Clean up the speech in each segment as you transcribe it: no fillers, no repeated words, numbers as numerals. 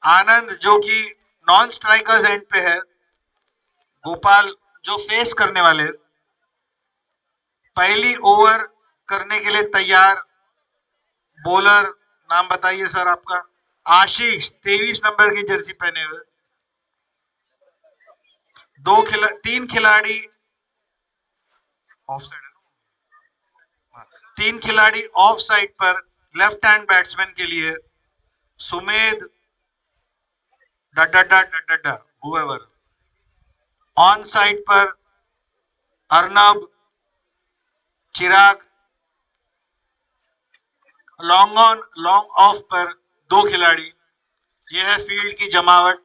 आनंद जो कि non strikers and पे है, गोपाल जो फेस करने वाले, पहली ओवर करने के लिए तैयार। बॉलर नाम बताइए सर आपका। आशीष 23 नंबर की जर्सी पहने हुए। तीन खिलाड़ी ऑफ साइड, तीन खिलाड़ी ऑफ साइड पर लेफ्ट हैंड बैट्समैन के लिए सुमेध डडा हुएवर, ऑन साइड पर अर्नब, चिराग, लॉन्ग ऑन लॉन्ग ऑफ पर दो खिलाड़ी। यह है फील्ड की जमावट।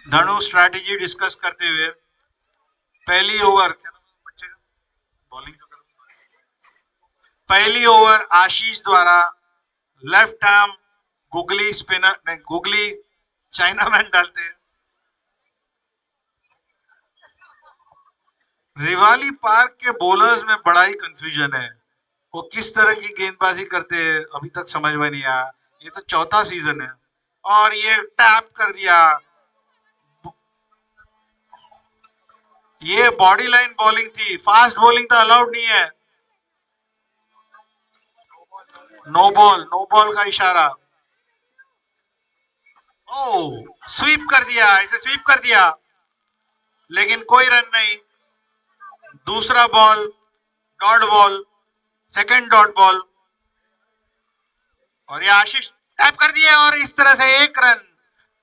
धनु स्ट्रैटेजी डिस्कस करते हुए पहली ओवर बॉलिंग, पहली ओवर आशीष द्वारा लेफ्ट आर्म गुगली स्पिनर नहीं, गुगली चाइनामैन डालते हैं। रिवाली पार्क के बॉलर्स में बड़ा ही कंफ्यूजन है, वो किस तरह की गेंदबाजी करते हैं अभी तक समझ में नहीं आया। ये तो चौथा सीजन है और ये टैप कर दिया। ये बॉडी लाइन बॉलिंग थी, फास्ट बॉलिंग तो अलाउड नहीं है। नो बॉल का इशारा। ओ स्वीप कर दिया, इसे स्वीप कर दिया लेकिन कोई रन नहीं। दूसरा ball dot ball, second dot ball, और ये आशीष टैप कर दिया और इस तरह से एक रन।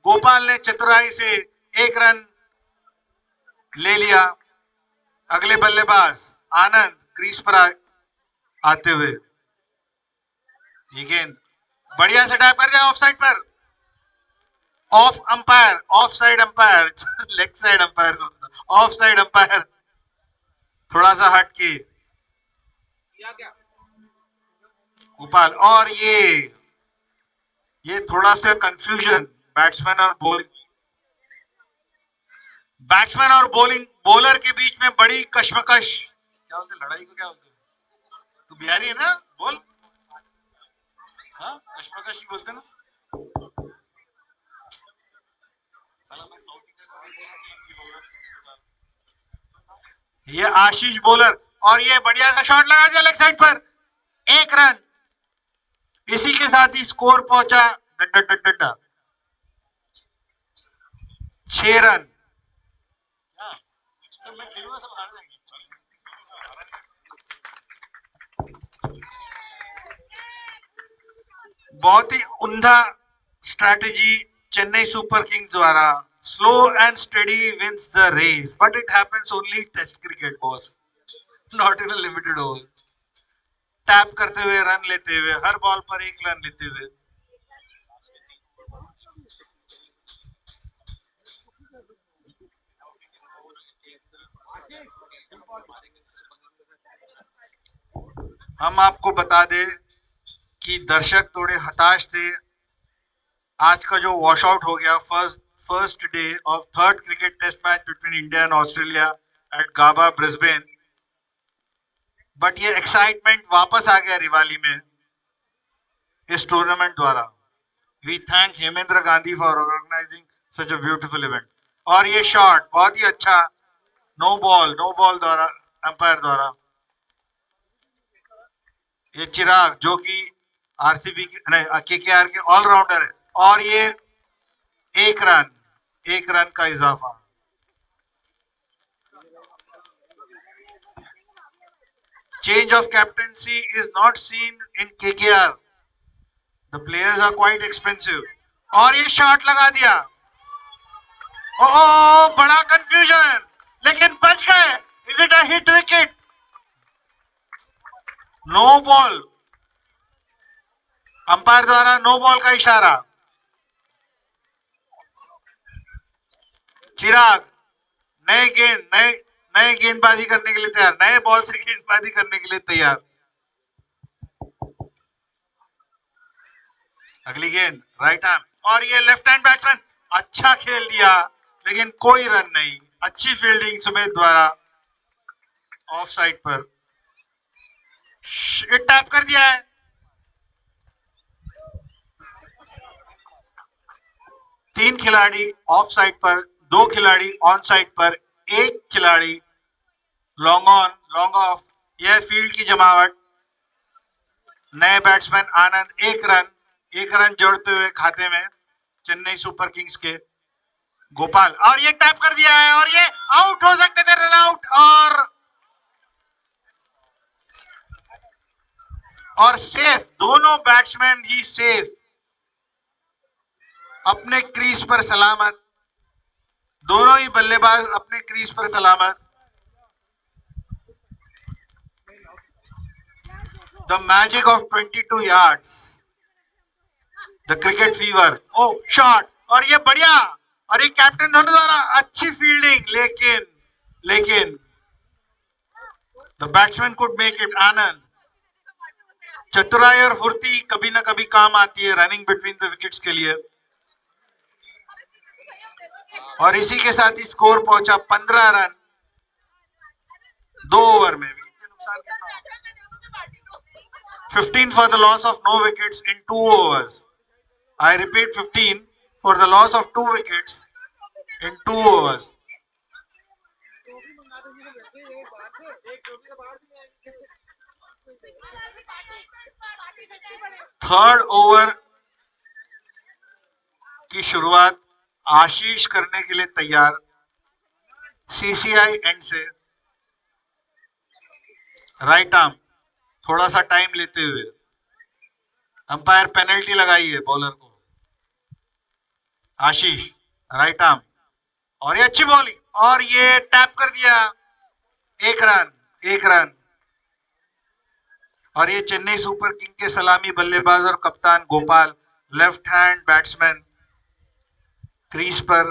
गोपाल ने चतुराई से एक रन ले लिया। अगले बल्लेबाज आनंद क्रीज पर आते हुए ये गेंद बढ़िया से टैप कर दिया ऑफ साइड पर। Of umpire, of side umpire leg side umpire, of side umpire थोड़ा सा हट के गोपाल। और ये थोड़ा सा कंफ्यूजन बैट्समैन और बॉलर के बीच में बड़ी कश्मकश। क्या बोलते लड़ाई को, क्या बोलते? तू बिहारी है ना, बोल। हाँ कश्मकश ही बोलते ना। ये आशीष बॉलर और ये बढ़िया सा शॉट लगा दिया लेग साइड पर, एक रन। इसी के साथ ही स्कोर पहुंचा 6 रन। बहुत ही उम्दा स्ट्रैटेजी चेन्नई सुपर किंग्स द्वारा। Slow and steady wins the race, but it happens only test cricket boss, not in a limited over. Tap करते हुए रन लेते हुए, हर बॉल पर एक रन लेते हुए। हम आपको बता दें कि दर्शक थोड़े हताश थे। आज का जो वॉश आउट हो गया first day of third cricket test match between India and Australia at Gabba Brisbane, but ये एक्साइटमेंट वापस आ गया रिवाली में इस टूर्नामेंट द्वारा। We thank Hemendra Gandhi for organizing such a beautiful event. और ये शॉट बहुत ही अच्छा, नो बॉल द्वारा, अंपायर द्वारा। ये चिराग जो कि आरसीबी केकेआर के ऑलराउंडर है, और ये एक रन का इजाफा। Change of captaincy is not seen in KKR. The players are quite expensive. और ये शॉट लगा दिया। ओ बड़ा कंफ्यूजन, लेकिन बच गए। Is it a hit wicket? No ball, umpire द्वारा नो बॉल का इशारा। चिराग नए गेंदबाजी करने के लिए तैयार, नए बॉल से गेंदबाजी करने के लिए तैयार। अगली गेंद राइट हैंड, और ये लेफ्ट हैंड बैट्समैन अच्छा खेल दिया लेकिन कोई रन नहीं। अच्छी फील्डिंग सुमेध द्वारा ऑफ साइड पर टैप कर दिया है। खिलाड़ी ऑफ साइड पर, 2 खिलाड़ी ऑन साइड पर, 1 खिलाड़ी लॉन्ग ऑन लॉन्ग ऑफ। यह फील्ड की जमावट। नए बैट्समैन आनंद 1 रन जोड़ते हुए खाते में चेन्नई सुपर किंग्स के। गोपाल, और ये टैप कर दिया है और ये आउट हो सकते थे, रन आउट। और सेफ, दोनों बैट्समैन ही सेफ, अपने क्रीज पर सलामत, दोनों ही बल्लेबाज अपने क्रीज पर सलामत। The magic of 22 yards, the cricket fever. Oh shot, और ये बढ़िया, और ये कैप्टन धोनी द्वारा अच्छी फील्डिंग, लेकिन the batsman could make it. आनंद, चतुराई और फुर्ती कभी ना कभी काम आती है रनिंग बिटवीन द विकेट्स के लिए। और इसी के साथ ही स्कोर पहुंचा 15 रन 2 ओवर में। 15 for the loss of no wickets in 2 overs. I repeat, 15 for the loss of 2 wickets in 2 overs. Third over की शुरुआत आशीष करने के लिए तैयार, सीसीआई एंड से राइट आर्म, थोड़ा सा टाइम लेते हुए। अंपायर पेनल्टी लगाई है बॉलर को। आशीष राइट आर्म, और ये अच्छी बॉलिंग, और ये टैप कर दिया। 1 रन। और ये चेन्नई सुपर किंग के सलामी बल्लेबाज और कप्तान Gopal, left hand batsman, crease पर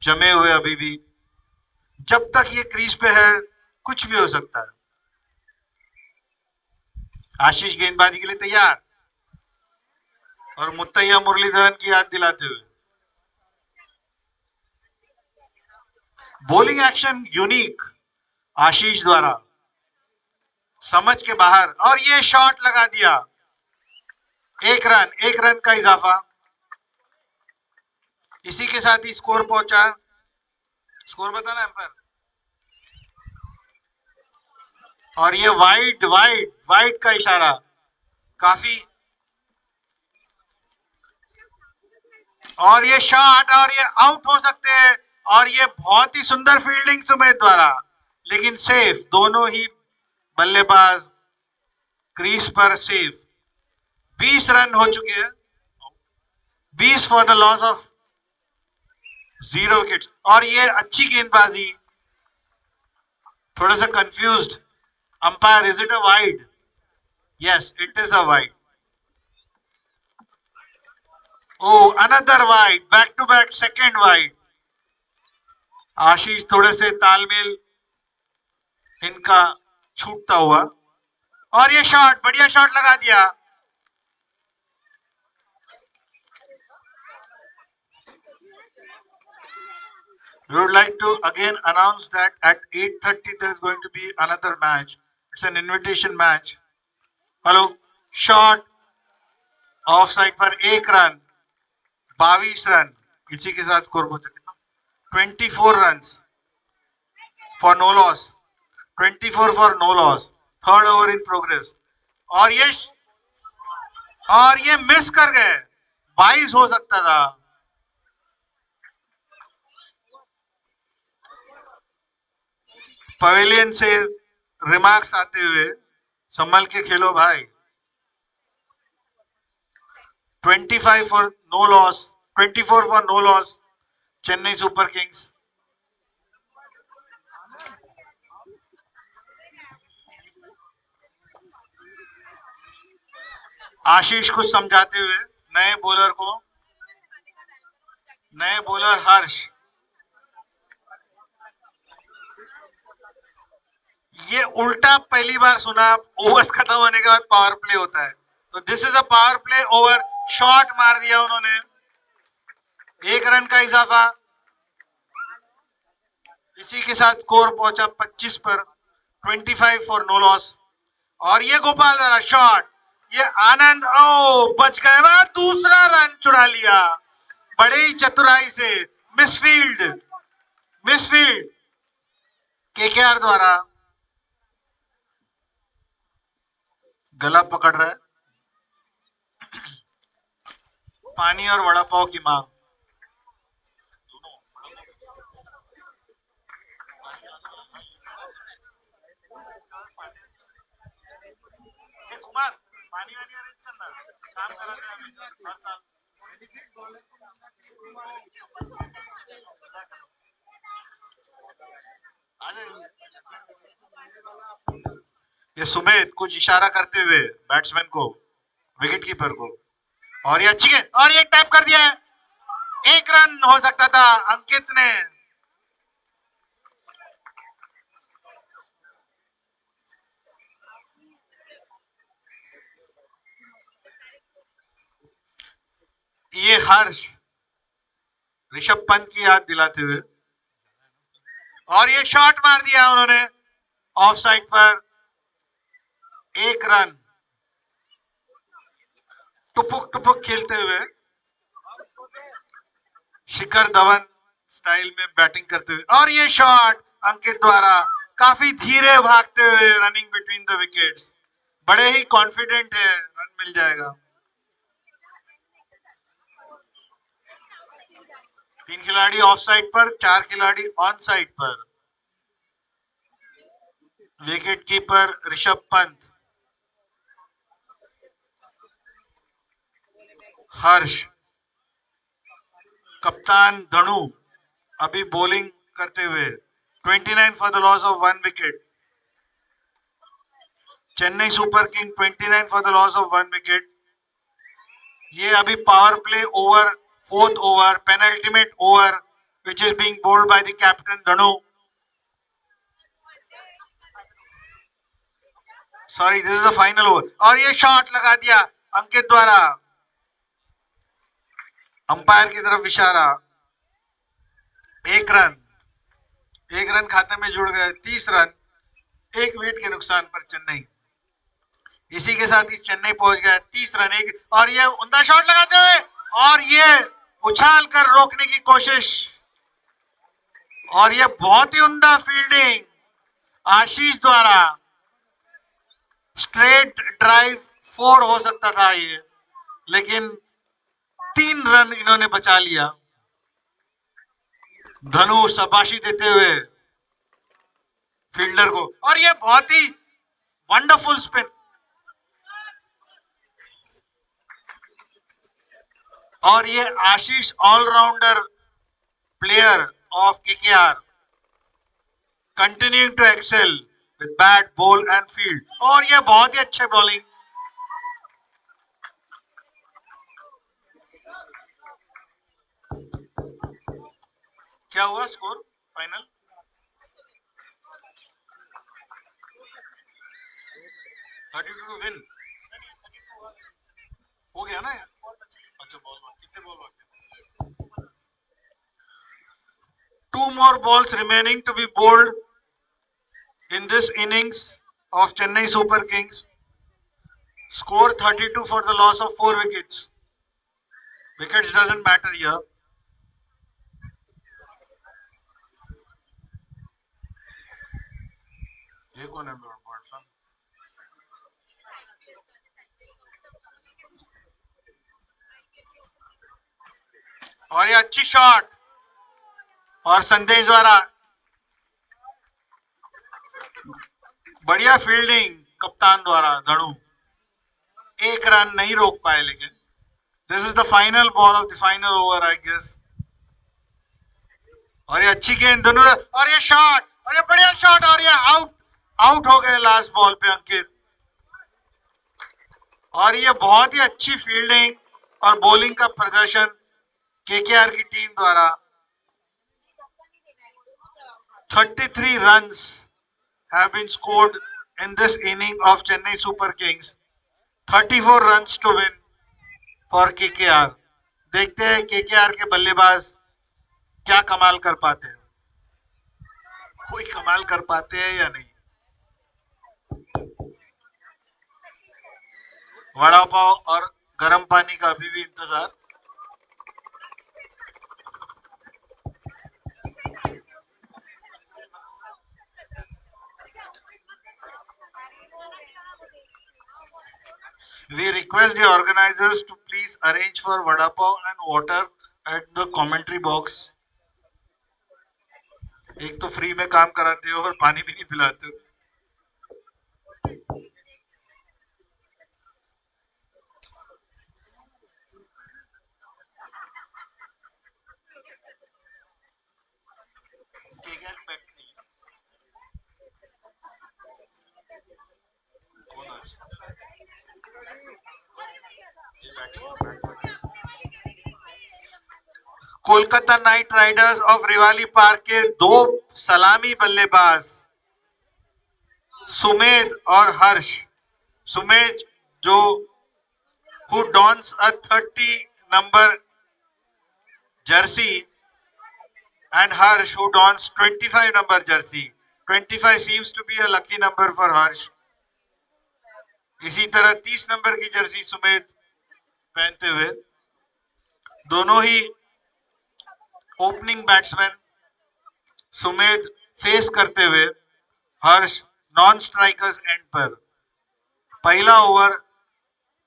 जमे हुए अभी भी। जब तक ये क्रीज पे है कुछ भी हो सकता है। आशीष गेंदबाजी के लिए तैयार, और मुत्तैया मुरलीधरन की याद दिलाते हुए। बॉलिंग एक्शन यूनिक आशीष द्वारा, समझ के बाहर, और ये शॉट लगा दिया। 1 रन का इजाफा। इसी के साथ ही स्कोर पहुंचा, स्कोर बताना एम्पायर। और ये वाइड का इशारा, काफी। और ये शॉट, और ये आउट हो सकते हैं। और ये बहुत ही सुंदर फील्डिंग सुमेध द्वारा, लेकिन सेफ, दोनों ही बल्लेबाज क्रीज पर सेफ। 20 रन हो चुके हैं, 20 for the loss of 0 wickets. और ये अच्छी गेंदबाजी, थोड़ा सा confused umpire, is it a wide? Yes, it is a wide. Oh, another wide, back to back, second wide. आशीष थोड़े से तालमेल इनका छूटता हुआ, और ये शॉट, बढ़िया शॉट लगा दिया। We would like to again announce that at 8:30 there is going to be another match. It's an invitation match. Hello, shot, of side पर 1 रन, 22 रन। इसी के साथ स्कोर पहुंचा कितना? 24 run for no loss, 24 for no loss. Third over in progress, और ये miss कर गए। 22 हो सकता था। पवेलियन से रिमार्क्स आते हुए, संभल के खेलो भाई। 25 for no loss, 24 for no loss, Chennai super kings. Ashish कुछ समझाते हुए नए बॉलर को, नए बॉलर हर्ष। ये उल्टा पहली बार सुना, ओवर्स खत्म होने के बाद पावर प्ले होता है। तो this is a power play over. Shot मार दिया उन्होंने, 1 रन का इजाफा। इसी के साथ स्कोर पहुंचा 25 पर, 25 फॉर नो लॉस। और ये गोपाल द्वारा शॉट, ये आनंद, ओ बच गए, वह दूसरा रन चुरा लिया। बड़े ही चतुराई से मिसफील्ड केकेआर द्वारा। गला पकड़ रहा है। पानी और वड़ा पाव की मांग। कुमार पानी वानी अरेंज करना, काम कराते हैं हमें हर साल। ये सुमित कुछ इशारा करते हुए बैट्समैन को, विकेट कीपर को, और ये अच्छी गेंद, और ये टैप कर दिया है। 1 रन हो सकता था अंकित ने। ये हर्ष ऋषभ पंत की याद दिलाते हुए, और ये शॉट मार दिया उन्होंने ऑफ साइड पर। 1 रन टुपुक टुपुक खेलते हुए शिखर धवन स्टाइल में बैटिंग करते हुए, और ये शॉट अंकित द्वारा काफी धीरे भागते हुए रनिंग बिटवीन द विकेट्स। बड़े ही कॉन्फिडेंट है रन मिल जाएगा। 3 खिलाड़ी ऑफ साइड पर, 4 खिलाड़ी ऑन साइड पर। विकेट कीपर ऋषभ पंत, हर्ष, कप्तान धनु अभी बॉलिंग करते हुए। 29 for the loss of 1 wicket. Chennai super king 29 for the loss of 1 wicket. ये अभी power play over, 4th over, penultimate over, which is being bowled by the captain Dhanu. Sorry, this is the final over. और ये shot लगा दिया अंकित द्वारा। Umpire की तरफ इशारा। 1 रन खाते में जुड़ गए। 30 रन 1 विकेट के नुकसान पर चेन्नई। इसी के साथ ही चेन्नई पहुंच गया 30 रन 1। और ये उमदा शॉट लगाते हुए, और ये उछाल कर रोकने की कोशिश, और ये बहुत ही उमदा फील्डिंग आशीष द्वारा। स्ट्रेट ड्राइव 4 हो सकता था ये, लेकिन 3 रन इन्होंने बचा लिया। धनु शाबाशी देते हुए फील्डर को, और ये बहुत ही वंडरफुल स्पिन, और ये Ashish all-rounder player of KKR, continuing to excel with bat, ball and field. और ये बहुत ही अच्छे बॉलिंग। क्या हुआ स्कोर फाइनल? 32 टू विन हो गया ना? अच्छा, बॉल कितने बॉल बाकी? 2 more balls remaining to be bowled in this innings of Chennai Super Kings. Score 32 for the loss of 4 wickets. Wickets doesn't matter here. ये कौन है? और ये अच्छी शॉट, और संदेश द्वारा बढ़िया फील्डिंग कप्तान द्वारा धनु। 1 रन नहीं रोक पाए, लेकिन this is the final ball of the final over I guess. और ये अच्छी गेंद धनु, और ये शॉट, और ये बढ़िया शॉट, और ये आउट हो गए लास्ट बॉल पे अंकित। और ये बहुत ही अच्छी फील्डिंग और बॉलिंग का प्रदर्शन केकेआर की टीम द्वारा। 33 runs have been scored in this inning of Chennai Super Kings. 34 runs to win for KKR. देखते हैं केकेआर के बल्लेबाज क्या कमाल कर पाते हैं, कोई कमाल कर पाते हैं या नहीं। वड़ा पाव और गर्म पानी का अभी भी इंतजार। We request the organizers to please arrange for vada pav and water at the commentary box. एक तो फ्री में काम कराते हो और पानी भी नहीं पिलाते हो. कोलकाता नाइट राइडर्स ऑफ रिवाली पार्क के दो सलामी बल्लेबाज सुमेध और हर्ष. सुमेध जो who dons a 30 number jersey and Harsh who dons 25 number jersey. 25 seems to be a lucky number for Harsh. इसी तरह 30 नंबर की जर्सी सुमेध पहनते हुए दोनों ही ओपनिंग बैट्समैन सुमेध फेस करते हुए हर्ष नॉन स्ट्राइकर्स एंड पर. पहला ओवर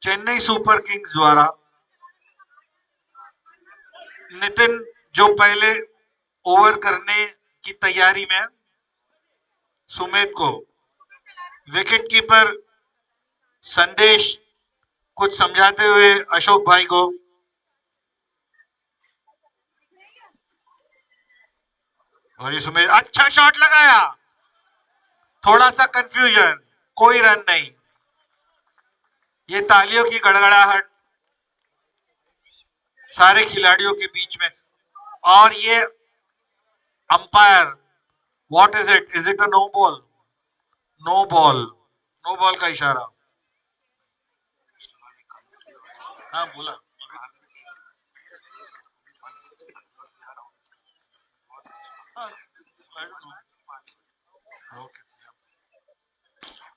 चेन्नई सुपर किंग्स द्वारा नितिन जो पहले ओवर करने की तैयारी में सुमेध को विकेट कीपर संदेश कुछ समझाते हुए अशोक भाई को और ये सुमेध अच्छा शॉट लगाया. थोड़ा सा कंफ्यूजन, कोई रन नहीं. ये तालियों की गड़गड़ाहट सारे खिलाड़ियों के बीच में. और ये umpire, what is it? Is it a no ball? No ball, no ball का इशारा. हाँ बोला.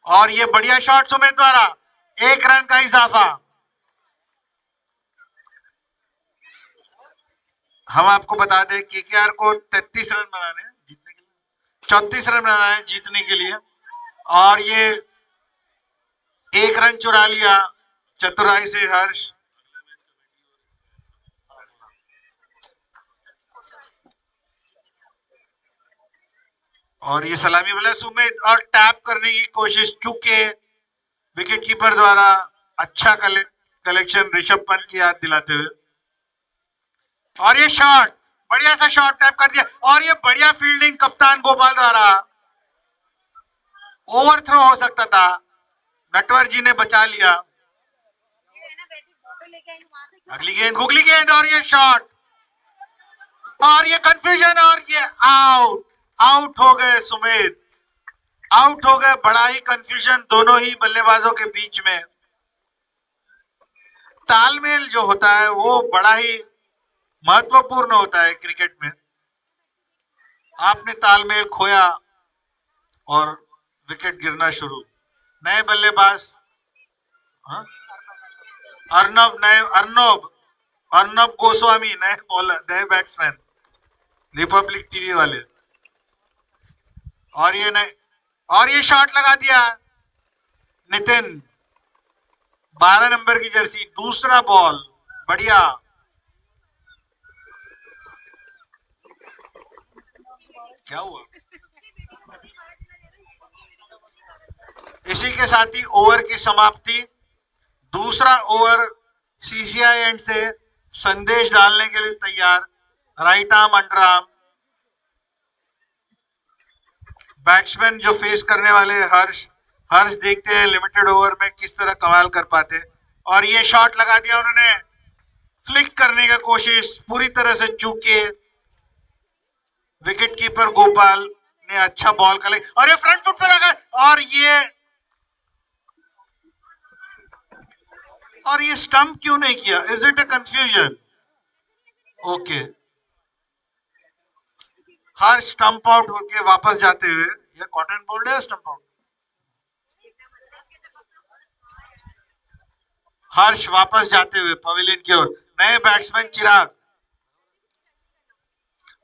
और ये बढ़िया शॉट सुमेध द्वारा, 1 रन का इजाफा. हम आपको बता दें केकेआर को 33 रन बनाने हैं जीतने के लिए, 34 रन बनाने हैं जीतने के लिए. और ये 1 रन चुरा लिया चतुराई से हर्ष. और ये सलामी वाला सुमेध और टैप करने की कोशिश, चूंकि विकेट कीपर द्वारा अच्छा कलेक्शन ऋषभ पंत की याद दिलाते हुए. और ये शॉट, बढ़िया सा शॉट टैप कर दिया. और ये बढ़िया फील्डिंग कप्तान गोपाल द्वारा. ओवर थ्रो हो सकता था, नटवर जी ने बचा लिया. अगली गेंद, गुगली गेंद और ये शॉट और ये कंफ्यूजन और ये आउट. आउट हो गए सुमेध, आउट हो गए. बड़ा ही कंफ्यूजन दोनों ही बल्लेबाजों के बीच में. तालमेल जो होता है वो बड़ा ही महत्वपूर्ण होता है क्रिकेट में. आपने तालमेल खोया और विकेट गिरना शुरू. नए बल्लेबाज अर्नब गोस्वामी, नए बॉलर, नए बैट्समैन, रिपब्लिक टीवी वाले. और ये नए, और ये शॉट लगा दिया नितिन. 12 नंबर की जर्सी, दूसरा बॉल, बढ़िया. क्या हुआ? इसी के साथ ही ओवर की समाप्ति. दूसरा ओवर सीसीआई एंड से संदेश डालने के लिए तैयार. Right arm, under arm. Batsman जो फेस करने वाले हर्ष देखते हैं लिमिटेड ओवर में किस तरह कमाल कर पाते. और ये शॉट लगा दिया उन्होंने. फ्लिक करने की कोशिश पूरी तरह से चूके. विकेट कीपर गोपाल ने अच्छा बॉल कलेक्ट और ये फ्रंट फुट पर आ गया. और ये स्टंप क्यों नहीं किया? Is it a confusion? Okay. Harsh stump out होके वापस जाते हुए, ये कॉटन बोल्ड है स्टंप आउट. हर्ष वापस जाते हुए पवेलियन की ओर. नए batsman Chirag,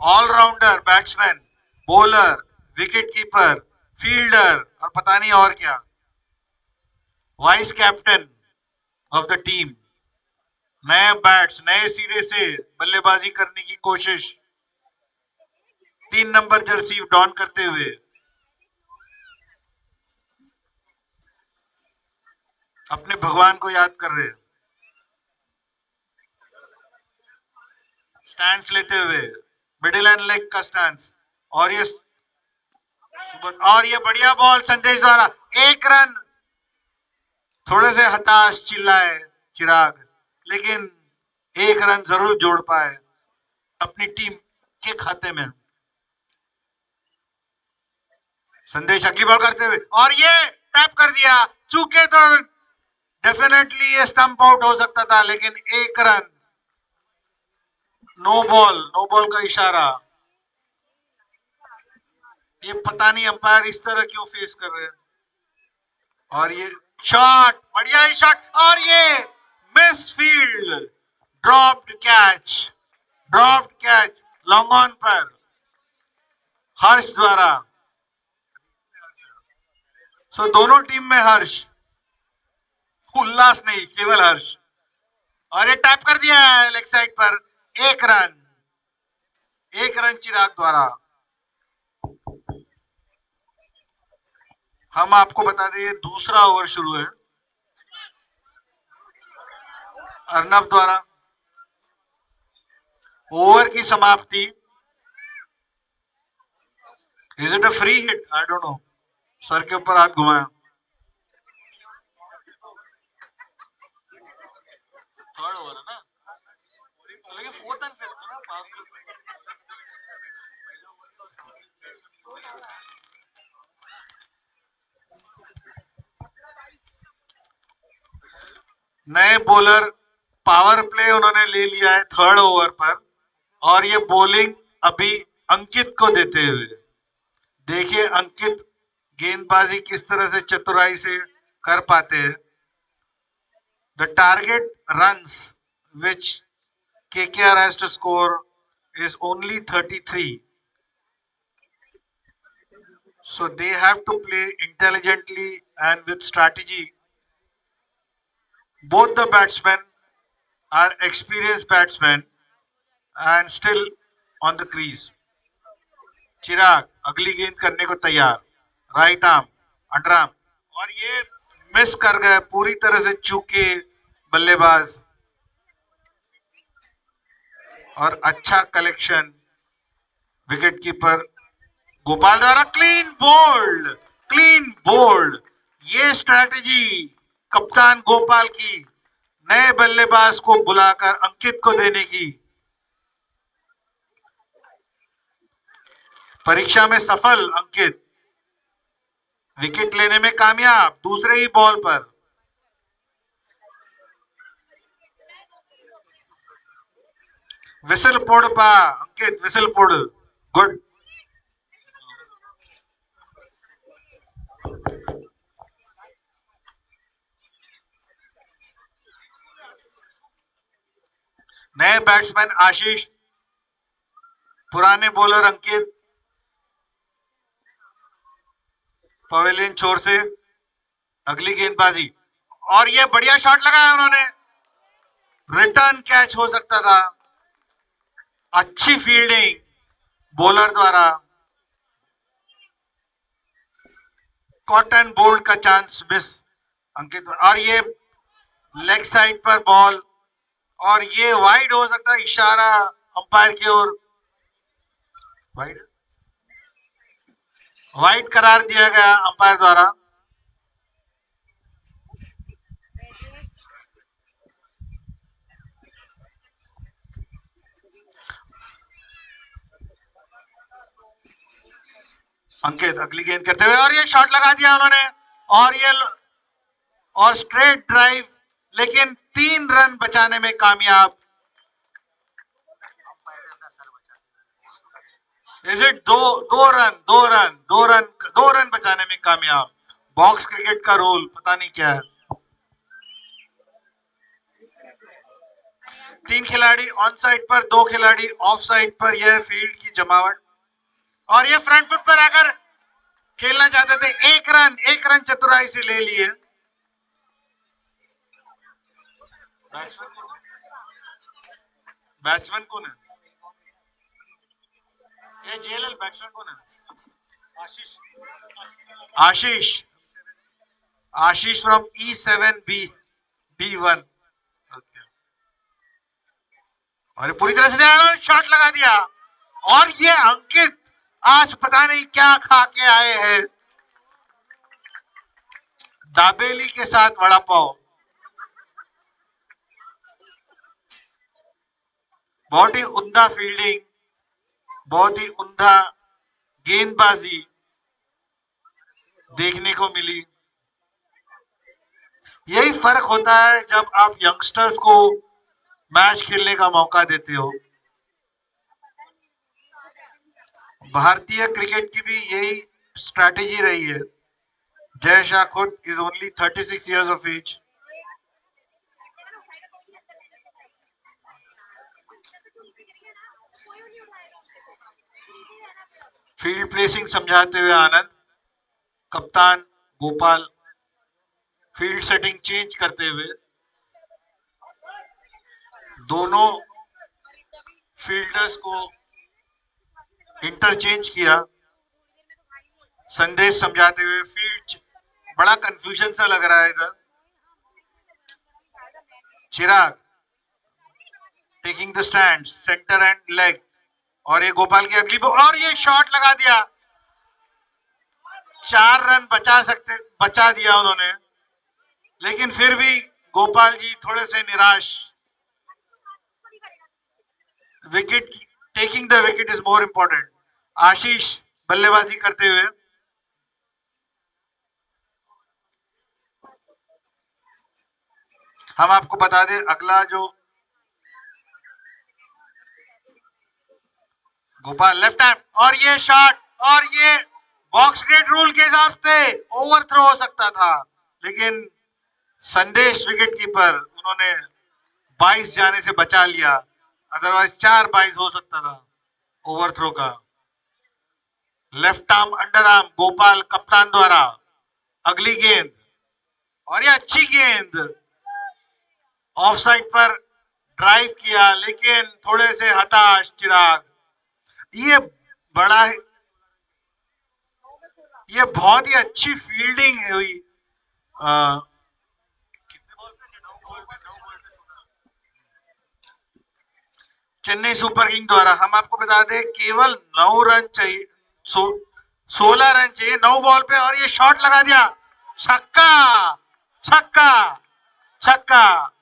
all-rounder batsman, bowler, wicket keeper, fielder और पता नहीं और क्या, vice captain. Of the team, नए बैट्स नए सिरे से बल्लेबाजी करने की कोशिश, 3 नंबर जर्सी डॉन करते हुए अपने भगवान को याद कर रहे, स्टैंस लेते हुए, मिडिल एंड लेग का स्टैंस, और ये बढ़िया बॉल संदेश द्वारा, 1 रन। थोड़े से हताश चिल्लाए चिराग, लेकिन 1 रन जरूर जोड़ पाए अपनी टीम के खाते में। संदेश अगली बॉल करते हुए, और ये टैप कर दिया, चूके तो डेफिनेटली ये स्टंप आउट हो सकता था, लेकिन 1 रन, नो बॉल का इशारा। ये पता नहीं अंपायर इस तरह क्यों फेस कर रहे हैं। और ये शॉट, बढ़िया ही शॉट, और ये miss field, dropped catch long on पर हर्ष द्वारा। सो दोनों टीम में हर्ष, उल्लास नहीं, केवल हर्ष। और ये टैप कर दिया है लेग साइड पर, 1 रन चिराग द्वारा। हम आपको बता दें दूसरा ओवर शुरू है अर्नब द्वारा। ओवर की समाप्ति, is it a free hit, I don't know, sir के ऊपर हाथ घुमाया। थर्ड ओवर है ना, लेकिन 4th एंड 5th है ना। नए बॉलर पावर प्ले उन्होंने ले लिया है 3rd ओवर पर, और ये बॉलिंग अभी अंकित को देते हुए। देखिए अंकित गेंदबाजी किस तरह से चतुराई से कर पाते हैं। The target runs which KKR has to score is only 33. So they have to play intelligently and with strategy. Both the batsmen are experienced batsmen and still on the crease. चिराग अगली गेंद करने को तैयार, राइट आर्म, अंडर आर्म, और ये miss कर गए, पूरी तरह से चूके बल्लेबाज। और अच्छा कलेक्शन विकेट कीपर गोपाल द्वारा, क्लीन बोल्ड। ये स्ट्रैटेजी कप्तान गोपाल की, नए बल्लेबाज को बुलाकर अंकित को देने की। परीक्षा में सफल अंकित, विकेट लेने में कामयाब दूसरे ही बॉल पर। विसल पोड़ पा अंकित, विसल पोड़, गुड। नए बैट्समैन आशीष, पुराने बॉलर अंकित पवेलियन छोर से। अगली गेंदबाजी, और ये बढ़िया शॉट लगाया उन्होंने, रिटर्न कैच हो सकता था। अच्छी फील्डिंग बॉलर द्वारा, कॉटन बोल्ड का चांस मिस अंकित। और ये लेग साइड पर बॉल, और ये वाइड हो सकता है, इशारा अंपायर की ओर, वाइड करार दिया गया अंपायर द्वारा। अंकित अगली गेंद करते हुए, और ये शॉट लगा दिया उन्होंने, और स्ट्रेट ड्राइव, लेकिन 3 रन बचाने में कामयाब। इज इट दो रन बचाने में कामयाब। बॉक्स क्रिकेट का रूल पता नहीं क्या है। 3 खिलाड़ी ऑन साइड पर, 2 खिलाड़ी ऑफ साइड पर, यह फील्ड की जमावट। और ये फ्रंट फुट पर आकर खेलना चाहते थे, 1 रन चतुराई से ले लिए। बैट्समैन कौन है? ये जेएलएल बैट्समैन कौन है? आशीष। आशीष। आशीष फ्रॉम E7B D1। ओके। और पूरी तरह से शॉट लगा दिया। और ये अंकित आज पता नहीं क्या खा के आए हैं, दाबेली के साथ वड़ा पाव। बहुत ही उम्दा फील्डिंग, बहुत ही उम्दा गेंदबाजी देखने को मिली। यही फर्क होता है जब आप यंगस्टर्स को मैच खेलने का मौका देते हो। भारतीय क्रिकेट की भी यही स्ट्रैटेजी रही है। जय शाह खुद is only 36 years of age। Field placing समझाते हुए आनंद, कप्तान गोपाल फील्ड सेटिंग चेंज करते हुए दोनों फील्डर्स को इंटरचेंज किया, संदेश समझाते हुए। फील्ड बड़ा कंफ्यूजन सा लग रहा है इधर। Chirag taking the stand, centre and leg. और ये गोपाल की अगली और ये शॉट लगा दिया। 4 रन बचा दिया उन्होंने, लेकिन फिर भी गोपाल जी थोड़े से निराश। Wicket, taking the wicket is more important. Ashish बल्लेबाजी करते हुए। हम आपको बता दें अगला जो गोपाल लेफ्ट हैंड, और ये शॉट, और ये बॉक्स गेट रूल के हिसाब से ओवर थ्रो हो सकता था, लेकिन संदेश विकेट कीपर उन्होंने 22 जाने से बचा लिया। अदरवाइज 4-22 हो सकता था ओवर थ्रो का। Left arm under arm Gopal कप्तान द्वारा। अगली गेंद, और ये अच्छी गेंद ऑफ साइड पर ड्राइव किया, लेकिन थोड़े से हताश चिराग। ये बड़ा, ये बहुत ही अच्छी फील्डिंग हुई। चेन्नई सुपर किंग द्वारा। हम आपको बता दें केवल 9 रन चाहिए, 16 रन चाहिए 9 बॉल पे, और ये शॉट लगा दिया। छक्का, छक्का, छक्का।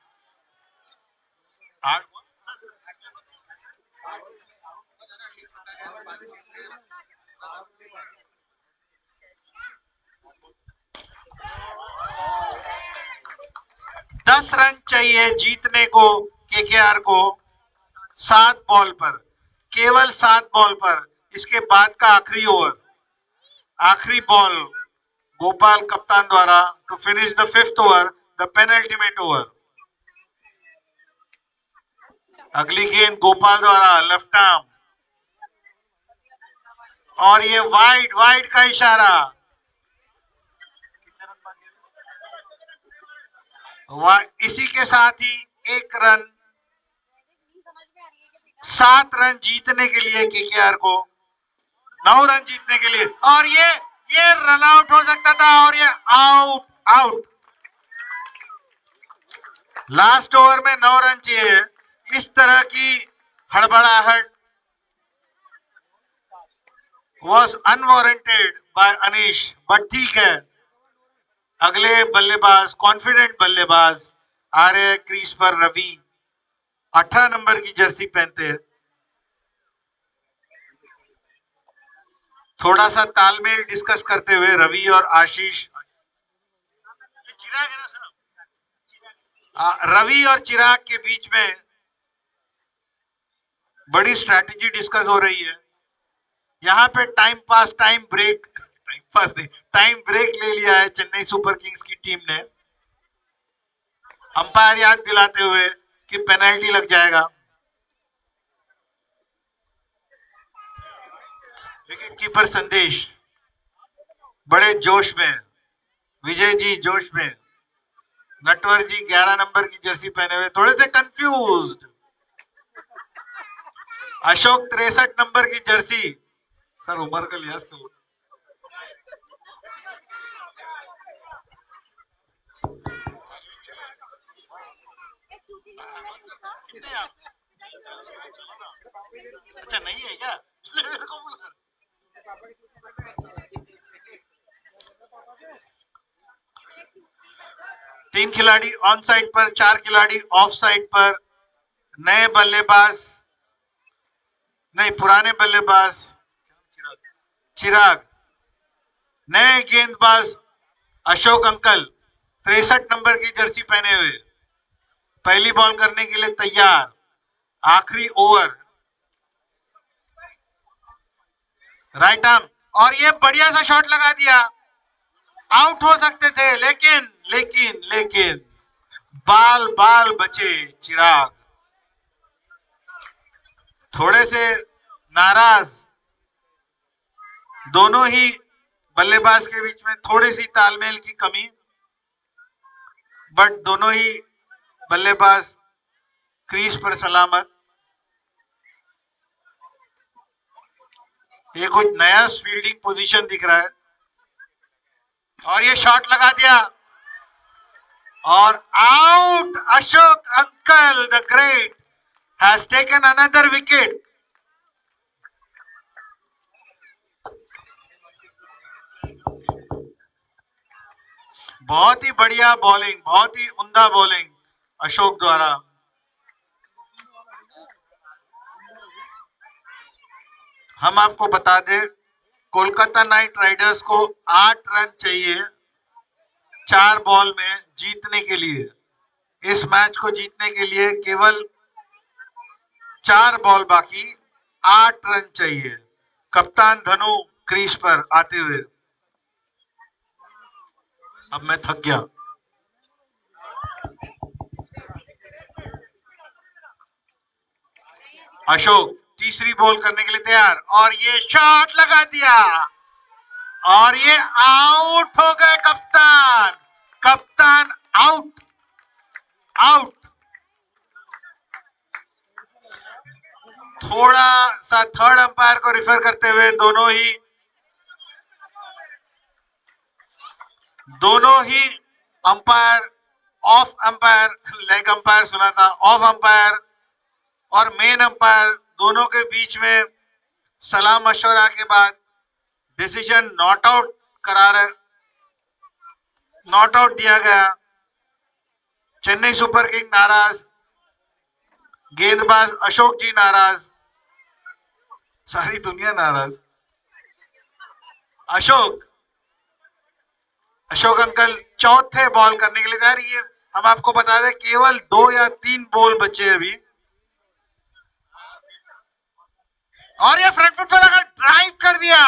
10 रन चाहिए जीतने को केकेआर को 7 बॉल पर, केवल 7 बॉल पर। इसके बाद का आखिरी ओवर, आखिरी बॉल गोपाल कप्तान द्वारा to finish the 5th over, the penultimate over. अगली गेंद गोपाल द्वारा लेफ्ट आर्म, और ये वाइड, वाइड का इशारा। इसी के साथ ही 1 रन, 7 रन जीतने के लिए केकेआर को, 9 रन जीतने के लिए। और ये रन आउट हो सकता था, और ये आउट, आउट। लास्ट ओवर में 9 रन चाहिए। इस तरह की हड़बड़ाहट was unwarranted by Anish, but ठीक है। अगले बल्लेबाज, कॉन्फिडेंट बल्लेबाज आ रहे हैं क्रीज पर। रवि 18 नंबर की जर्सी पहनते हैं। थोड़ा सा तालमेल डिस्कस करते हुए रवि और आशीष, रवि और चिराग के बीच में बड़ी स्ट्रैटेजी डिस्कस हो रही है। यहाँ पे time pass, time break, time pass नहीं, टाइम ब्रेक ले लिया है चेन्नई सुपर किंग्स की टीम ने, अंपायर याद दिलाते हुए कि पेनल्टी लग जाएगा। विकेट कीपर संदेश बड़े जोश में, विजय जी जोश में। नटवर जी 11 नंबर की जर्सी पहने हुए थोड़े से कंफ्यूज्ड। अशोक 63 नंबर की जर्सी। सर उम्र का लिहाज कर लो। कितने आप? अच्छा नहीं है क्या? इसलिए मेरे को बोला। 3 खिलाड़ी ऑन साइड पर, 4 खिलाड़ी ऑफ साइड पर। नए बल्लेबाज, नहीं पुराने बल्लेबाज चिराग, नए गेंदबाज अशोक अंकल 63 नंबर की जर्सी पहने हुए, पहली बॉल करने के लिए तैयार। आखिरी ओवर, राइट आर्म, और ये बढ़िया सा शॉट लगा दिया। आउट हो सकते थे, लेकिन लेकिन लेकिन बाल बाल बचे चिराग। थोड़े से नाराज, दोनों ही बल्लेबाज के बीच में थोड़ी सी तालमेल की कमी, बट दोनों ही बल्लेबाज क्रीज पर सलामत। ये कुछ नया फील्डिंग पोजीशन दिख रहा है, और ये शॉट लगा दिया और out. Ashok uncle the great has taken another wicket. बहुत ही बढ़िया बॉलिंग, बहुत ही उम्दा बॉलिंग अशोक द्वारा। हम आपको बता दें, कोलकाता नाइट राइडर्स को 8 रन चाहिए 4 बॉल में जीतने के लिए। इस मैच को जीतने के लिए केवल 4 बॉल बाकी, 8 रन चाहिए। कप्तान धनु क्रीज पर आते हुए। अब मैं थक गया। अशोक तीसरी बॉल करने के लिए तैयार, और ये शॉट लगा दिया, और ये आउट हो गए कप्तान। कप्तान आउट, आउट। थोड़ा सा थर्ड अंपायर को रिफर करते हुए दोनों ही umpire, off umpire, leg umpire सुना था, ऑफ अंपायर और मेन अंपायर दोनों के बीच में सलाह मशवरा के बाद डिसीजन नॉट आउट दिया गया। चेन्नई सुपर किंग नाराज, गेंदबाज अशोक जी नाराज, सारी दुनिया नाराज। अशोक अशोक अंकल चौथे बॉल करने के लिए तैयार। ये हम आपको बता दें केवल 2 या 3 बॉल बचे अभी, और ये फ्रंट फुट पर अगर ड्राइव कर दिया।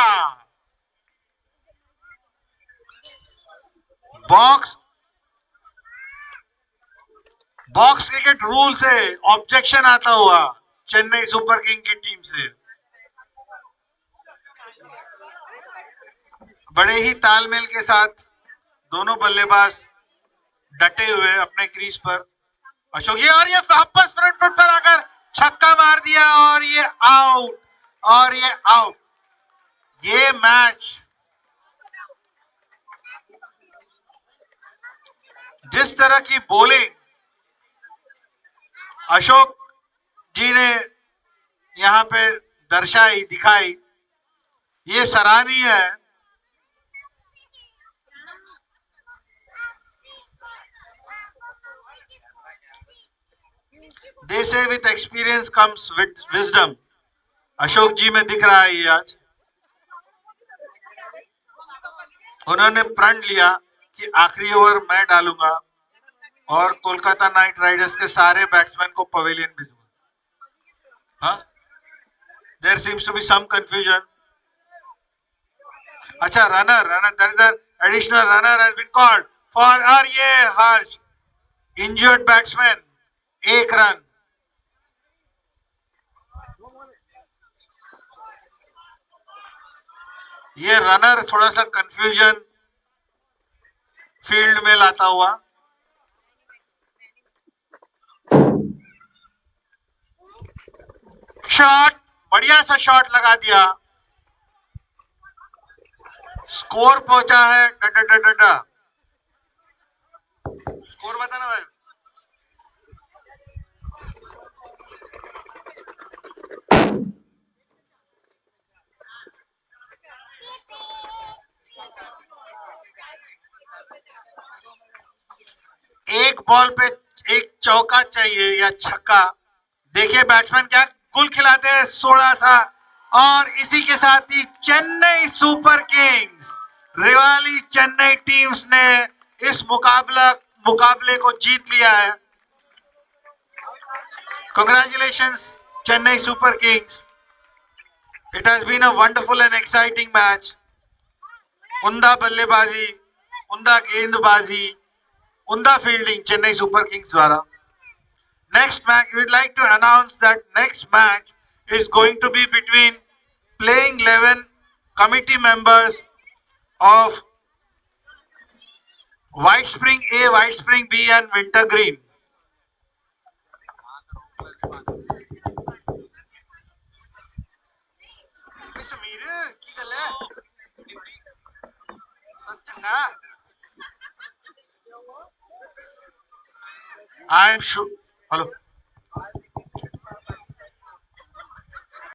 बॉक्स क्रिकेट रूल से ऑब्जेक्शन आता हुआ चेन्नई सुपर किंग की टीम से। बड़े ही तालमेल के साथ दोनों बल्लेबाज डटे हुए अपने क्रीज पर। अशोक ये, और ये वापस फ्रंट फुट पर आकर छक्का मार दिया, और ये आउट, और ये आउट। ये मैच जिस तरह की बॉलिंग अशोक जी ने यहां पे दर्शाई, दिखाई, ये सराहनीय है। They say with experience comes with wisdom. Ashok जी में दिख रहा है ये आज। उन्होंने प्रण लिया कि आखिरी ओवर मैं डालूंगा और कोलकाता नाइट राइडर्स के सारे बैट्समैन को पवेलियन भेजूंगा। हाँ, there seems to be some confusion. अच्छा, runner there is an additional runner has been called for, और ये हर्ष इंजर्ड बैट्समैन, 1 रन। ये रनर थोड़ा सा कंफ्यूजन फील्ड में लाता हुआ। शॉट, बढ़िया सा शॉट लगा दिया, स्कोर पहुंचा है स्कोर बताना भाई। एक बॉल पे एक चौका चाहिए या छक्का। देखिए बैट्समैन क्या गुल खिलाते हैं, 16 सा। और इसी के साथ ही चेन्नई सुपर किंग्स, रिवाली चेन्नई टीम्स ने इस मुकाबले को जीत लिया है। Congratulations, Chennai Super Kings. It has been a wonderful and exciting match. उमदा बल्लेबाजी, उमदा गेंदबाजी, उमदा फील्डिंग चेन्नई सुपर किंग्स द्वारा। Next match, we would like to announce that next match is going to be between playing 11 committee members of White Spring A, White Spring B and Winter Green. I'm sure. Hello.